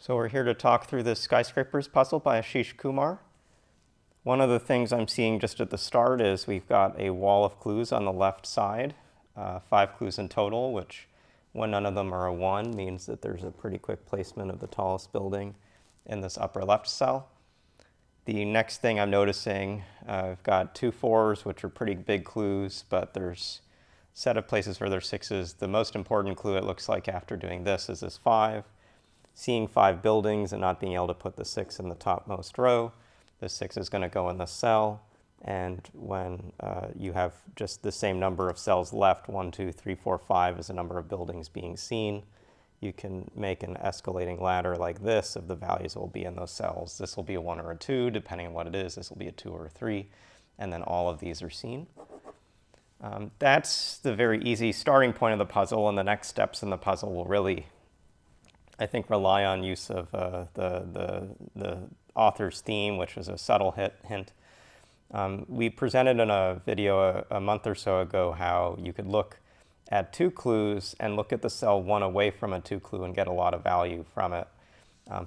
So we're here to talk through this Skyscrapers puzzle by Ashish Kumar. One of the things I'm seeing just at the start is we've got a wall of clues on the left side, 5 clues in total, which when none of them are a 1 means that there's a pretty quick placement of the tallest building in this upper left cell. The next thing I'm noticing, I've got 2 4s, which are pretty big clues, but there's a set of places where there's 6s. The most important clue, it looks like, after doing this is this 5. Seeing 5 buildings and not being able to put the 6 in the topmost row, the 6 is going to go in the cell. And when you have just the same number of cells left, 1, 2, 3, 4, 5 is the number of buildings being seen, you can make an escalating ladder like this of the values that will be in those cells. This will be a 1 or a 2, depending on what it is. This will be a 2 or a 3, and then all of these are seen. That's the very easy starting point of the puzzle, and the next steps in the puzzle will really, I think, rely on use of the author's theme, which was a subtle hint. We presented in a video a month or so ago how you could look at 2 clues and look at the cell 1 away from a 2 clue and get a lot of value from it,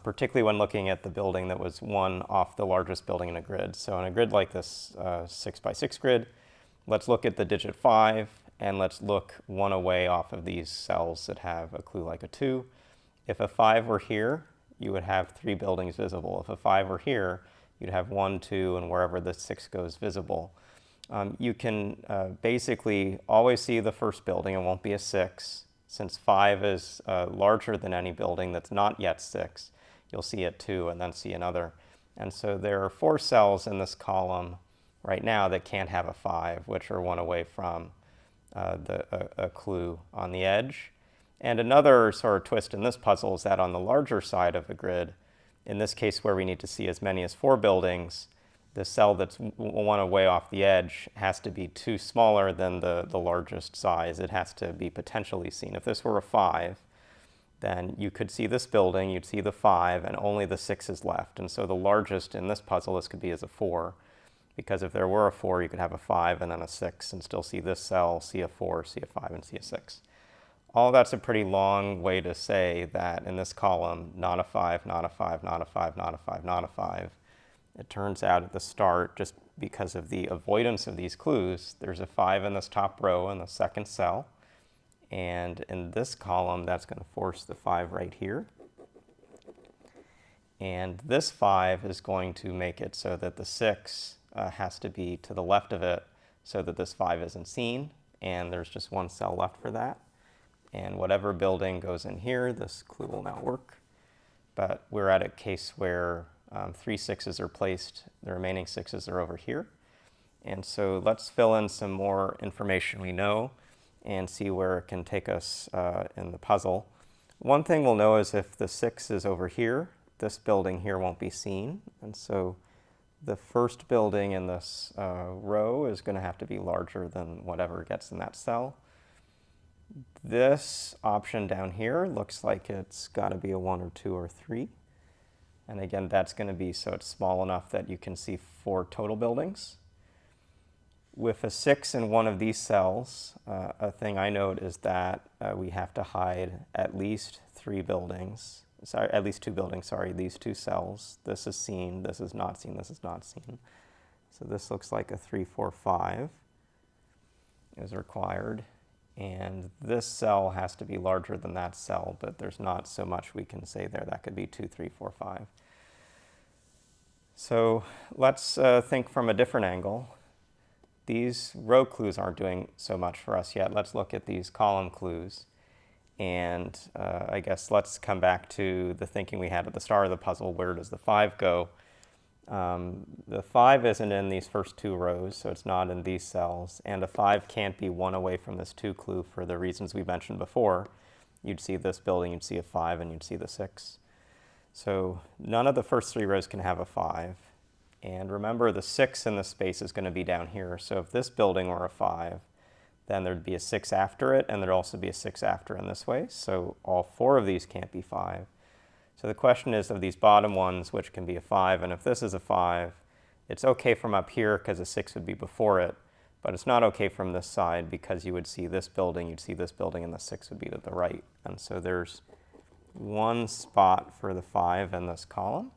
particularly when looking at the building that was 1 off the largest building in a grid. So in a grid like this 6 by 6 grid, let's look at the digit 5, and let's look 1 away off of these cells that have a clue like a 2. If a 5 were here, you would have 3 buildings visible. If a 5 were here, you'd have 1, 2, and wherever the 6 goes visible. You can basically always see the first building. It won't be a 6. Since 5 is larger than any building that's not yet 6, you'll see it 2 and then see another. And so there are 4 cells in this column right now that can't have a 5, which are 1 away from a clue on the edge. And another sort of twist in this puzzle is that on the larger side of the grid, in this case where we need to see as many as 4 buildings, the cell that's 1 away off the edge has to be 2 smaller than the largest size. It has to be potentially seen. If this were a 5, then you could see this building, you'd see the 5, and only the 6 is left. And so the largest in this puzzle, this could be as a 4, because if there were a 4, you could have a 5 and then a 6 and still see this cell, see a 4, see a 5, and see a 6. All that's a pretty long way to say that in this column, not a 5, not a 5, not a 5, not a 5, not a 5. It turns out at the start, just because of the avoidance of these clues, there's a 5 in this top row in the second cell. And in this column, that's going to force the 5 right here. And this 5 is going to make it so that the 6 has to be to the left of it so that this 5 isn't seen. And there's just 1 cell left for that. And whatever building goes in here, this clue will now work. But we're at a case where 3 6s are placed. The remaining 6s are over here. And so let's fill in some more information we know and see where it can take us in the puzzle. One thing we'll know is if the 6 is over here, this building here won't be seen. And so the first building in this row is going to have to be larger than whatever gets in that cell. This option down here looks like it's got to be a 1 or 2 or 3. And again, that's going to be so it's small enough that you can see 4 total buildings. With a 6 in one of these cells, a thing I note is that we have to hide at least 3 buildings. Sorry, at least 2 buildings, sorry, these 2 cells. This is seen, this is not seen, this is not seen. So this looks like a 3, 4, 5 is required. And this cell has to be larger than that cell, but there's not so much we can say there. That could be 2, 3, 4, 5. So let's think from a different angle. These row clues aren't doing so much for us yet. Let's look at these column clues. And I guess let's come back to the thinking we had at the start of the puzzle. Where does the 5 go? The 5 isn't in these first 2 rows, so it's not in these cells. And a 5 can't be 1 away from this 2 clue for the reasons we mentioned before. You'd see this building, you'd see a 5, and you'd see the 6. So none of the first 3 rows can have a 5. And remember, the 6 in this space is going to be down here. So if this building were a 5, then there'd be a 6 after it, and there'd also be a 6 after in this way. So all 4 of these can't be 5. So the question is of these bottom ones, which can be a 5, and if this is a 5, it's okay from up here because a 6 would be before it, but it's not okay from this side because you would see this building, you'd see this building, and the 6 would be to the right. And so there's one spot for the 5 in this column.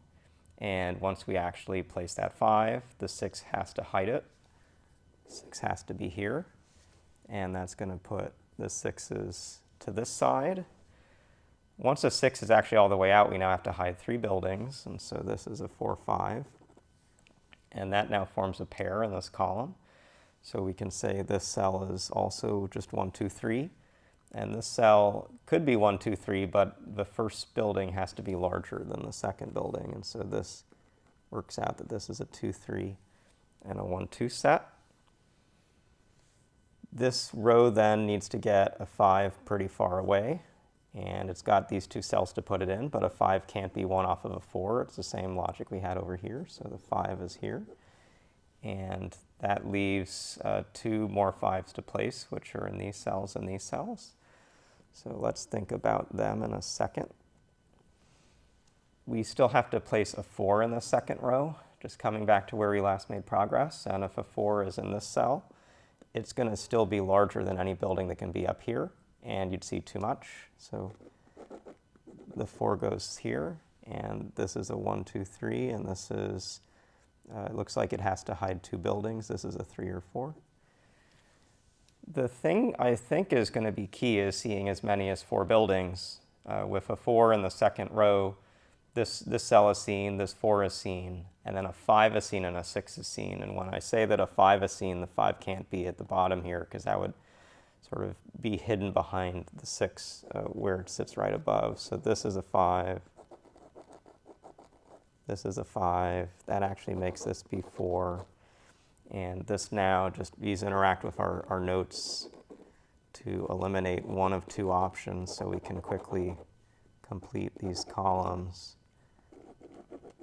And once we actually place that 5, the 6 has to hide it. 6 has to be here. And that's going to put the 6s to this side. Once the 6 is actually all the way out, we now have to hide 3 buildings. And so this is a 4, 5. And that now forms a pair in this column. So we can say this cell is also just 1, 2, 3. And this cell could be 1, 2, 3, but the first building has to be larger than the second building. And so this works out that this is a 2, 3 and a 1, 2 set. This row then needs to get a 5 pretty far away. And it's got these 2 cells to put it in, but a 5 can't be 1 off of a 4. It's the same logic we had over here. So the 5 is here. And that leaves 2 more 5s to place, which are in these cells and these cells. So let's think about them in a second. We still have to place a 4 in the second row, just coming back to where we last made progress. And if a 4 is in this cell, it's going to still be larger than any building that can be up here. And you'd see too much. So the 4 goes here. And this is a 1, 2, 3. And this is, it looks like it has to hide 2 buildings. This is a 3 or 4. The thing I think is going to be key is seeing as many as 4 buildings. With a 4 in the second row, this cell is seen, this 4 is seen, and then a 5 is seen and a 6 is seen. And when I say that a 5 is seen, the 5 can't be at the bottom here because that would sort of be hidden behind the 6 where it sits right above. So this is a 5. This is a 5. That actually makes this be 4. And this now, just these interact with our notes to eliminate one of 2 options so we can quickly complete these columns.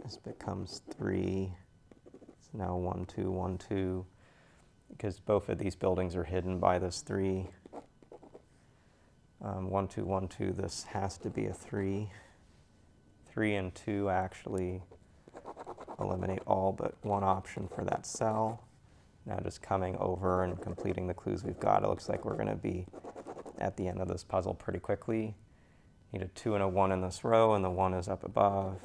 This becomes 3. It's now 1, 2, 1, 2, because both of these buildings are hidden by this 3. 1, 2, 1, 2, this has to be a 3. 3 and 2 actually eliminate all but one option for that cell. Now just coming over and completing the clues we've got, it looks like we're going to be at the end of this puzzle pretty quickly. Need a 2 and a 1 in this row, and the 1 is up above.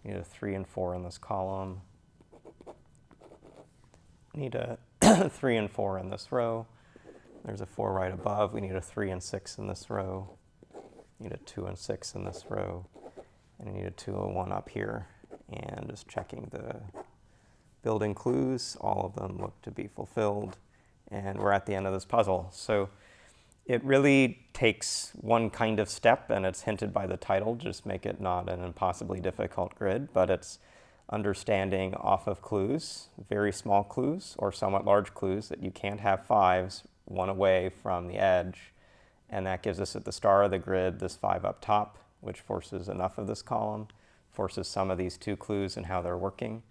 Need a 3 and 4 in this column. Need a 3 and 4 in this row. There's a 4 right above. We need a 3 and 6 in this row. Need a 2 and 6 in this row. And we need a 2 and 1 up here. And just checking the building clues, all of them look to be fulfilled, and we're at the end of this puzzle. So it really takes one kind of step, and it's hinted by the title, just make it not an impossibly difficult grid, but it's understanding off of clues, very small clues or somewhat large clues, that you can't have 5s one away from the edge, and that gives us at the start of the grid this 5 up top, which forces enough of this column, forces some of these 2 clues and how they're working.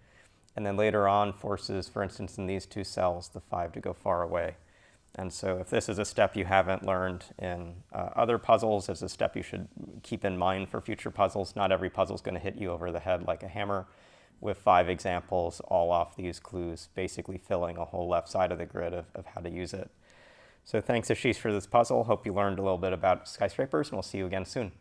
And then later on forces, for instance, in these 2 cells, the 5 to go far away. And so if this is a step you haven't learned in other puzzles, it's a step you should keep in mind for future puzzles. Not every puzzle is going to hit you over the head like a hammer, with 5 examples all off these clues, basically filling a whole left side of the grid of how to use it. So thanks, Ashish, for this puzzle. Hope you learned a little bit about skyscrapers, and we'll see you again soon.